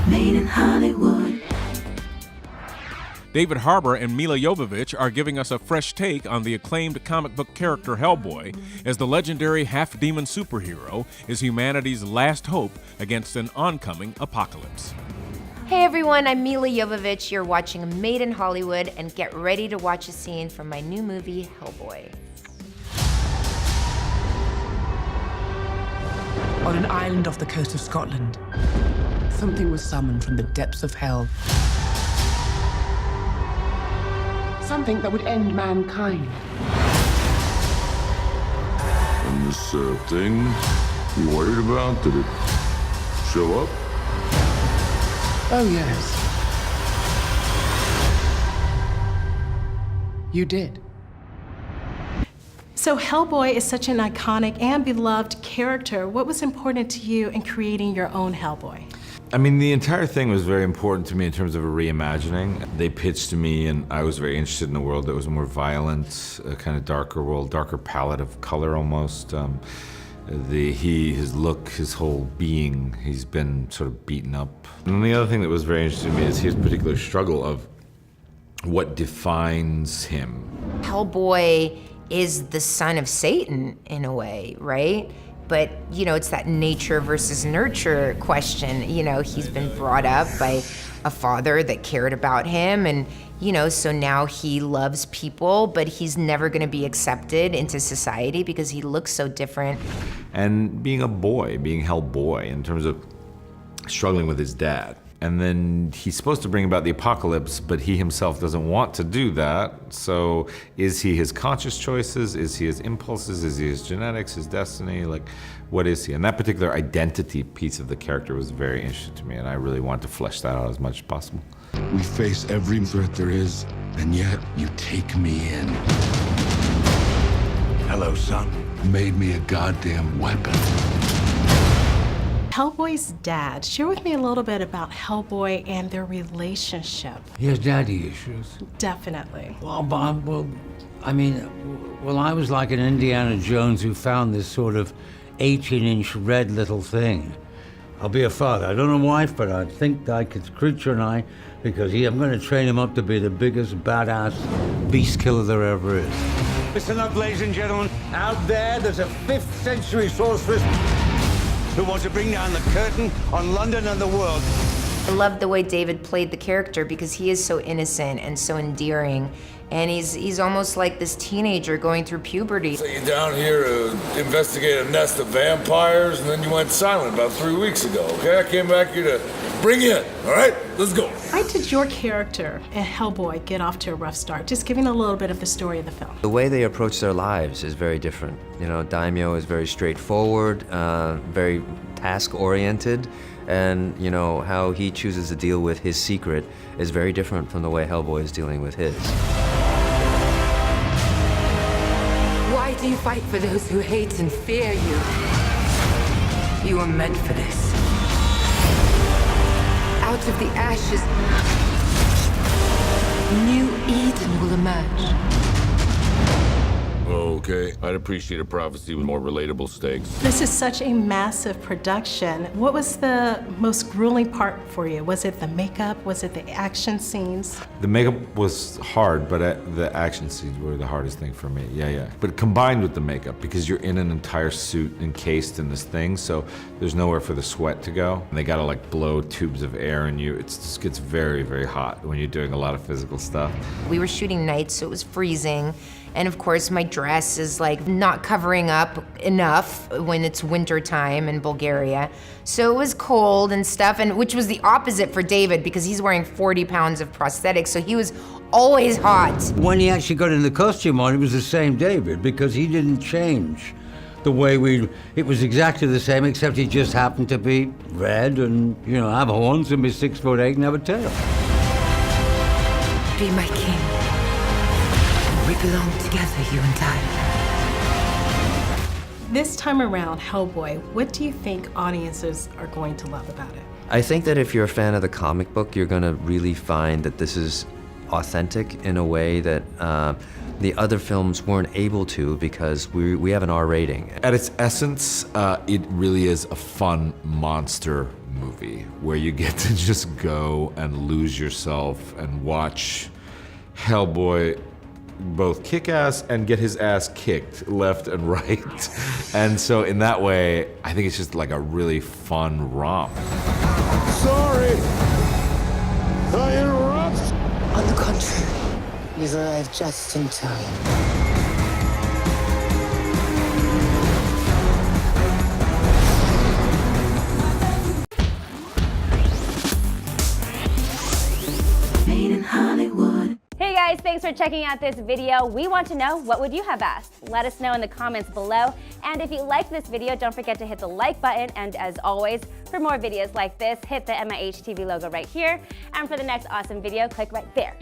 Made in Hollywood. David Harbour and Mila Jovovich are giving us a fresh take on the acclaimed comic book character Hellboy, as the legendary half-demon superhero is humanity's last hope against an oncoming apocalypse. Hey everyone, I'm Mila Jovovich. You're watching Made in Hollywood, and get ready to watch a scene from my new movie, Hellboy. On an island off the coast of Scotland, something was summoned from the depths of hell. Something that would end mankind. And this thing you worried about, did it show up? Oh, yes. You did. So Hellboy is such an iconic and beloved character. What was important to you in creating your own Hellboy? I mean, the entire thing was very important to me in terms of a reimagining. They pitched to me, and I was very interested in a world that was more violent, a kind of darker world, darker palette of color almost. His look, his whole being, he's been sort of beaten up. And the other thing that was very interesting to me is his particular struggle of what defines him. Hellboy is the son of Satan in a way, right? But, you know, it's that nature versus nurture question. You know, he's been brought up by a father that cared about him, and, you know, so now he loves people, but he's never gonna be accepted into society because he looks so different. And being a boy, being Hellboy, in terms of struggling with his dad. And then he's supposed to bring about the apocalypse, but he himself doesn't want to do that. So is he his conscious choices? Is he his impulses? Is he his genetics, his destiny? Like, what is he? And that particular identity piece of the character was very interesting to me, and I really wanted to flesh that out as much as possible. We face every threat there is, and yet you take me in. Hello, son. Made me a goddamn weapon. Hellboy's dad. Share with me a little bit about Hellboy and their relationship. He has daddy issues. Definitely. Well, I was like an Indiana Jones who found this sort of 18-inch red little thing. I'll be a father. I don't know wife, but I think like it's creature and I, because I'm going to train him up to be the biggest badass beast killer there ever is. Listen up, ladies and gentlemen. Out there's a 5th century sorceress who wants to bring down the curtain on London and the world. I love the way David played the character because he is so innocent and so endearing. And he's almost like this teenager going through puberty. So you're down here to investigate a nest of vampires, and then you went silent about 3 weeks ago, okay? I came back here to bring you in, all right? Let's go. Why did your character and Hellboy get off to a rough start? Just giving a little bit of the story of the film. The way they approach their lives is very different. You know, Daimyo is very straightforward, very task-oriented, and, you know, how he chooses to deal with his secret is very different from the way Hellboy is dealing with his. Why do you fight for those who hate and fear you? You were meant for this. Out of the ashes, new Eden will emerge. Okay, I'd appreciate a prophecy with more relatable stakes. This is such a massive production. What was the most grueling part for you? Was it the makeup? Was it the action scenes? The makeup was hard, but the action scenes were the hardest thing for me. Yeah. But combined with the makeup, because you're in an entire suit encased in this thing, so there's nowhere for the sweat to go. And they gotta like blow tubes of air in you. It just gets very, very hot when you're doing a lot of physical stuff. We were shooting nights, so it was freezing. And of course, my dress is like not covering up enough when it's winter time in Bulgaria. So it was cold and stuff, and which was the opposite for David because he's wearing 40 pounds of prosthetics, so he was always hot. When he actually got in the costume on, it was the same David because he didn't change. The way it was exactly the same, except he just happened to be red and, you know, have horns and be 6'8" and have a tail. Be my king. We belong together, you and I. This time around, Hellboy, what do you think audiences are going to love about it? I think that if you're a fan of the comic book, you're gonna really find that this is authentic in a way that the other films weren't able to because we have an R rating. At its essence, it really is a fun monster movie where you get to just go and lose yourself and watch Hellboy both kick ass and get his ass kicked left and right. And so in that way, I think it's just like a really fun romp. Sorry! I interrupt! On the contrary, you've arrived just in time. Hey guys, thanks for checking out this video. We want to know, what would you have asked? Let us know in the comments below. And if you liked this video, don't forget to hit the like button. And as always, for more videos like this, hit the MIH TV logo right here. And for the next awesome video, click right there.